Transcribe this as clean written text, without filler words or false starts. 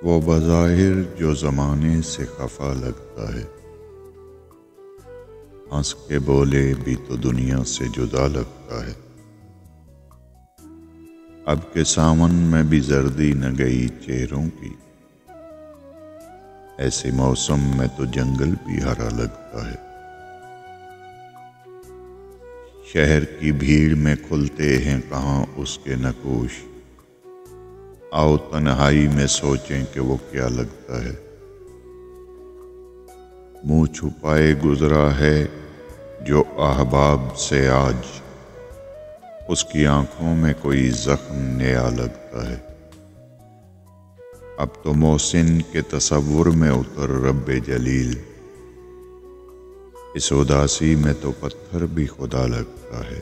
وہ بظاہر جو زمانے سے خفا لگتا ہے، ہنس کے بولے بھی تو دنیا سے جدا لگتا ہے۔ اب کے سامن میں بھی زردی نہ گئی چہروں کی، ایسے موسم میں تو جنگل بھی ہرا لگتا ہے۔ شہر کی بھیڑ میں کھلتے ہیں کہاں اس کے نقوش، آؤ تنہائی میں سوچیں کہ وہ کیا لگتا ہے۔ منہ چھپائے گزرا ہے جو احباب سے آج، اس کی آنکھوں میں کوئی زخم نیا لگتا ہے۔ اب تو محسن کے تصور میں اتر رب جلیل، اس اداسی میں تو پتھر بھی خدا لگتا ہے۔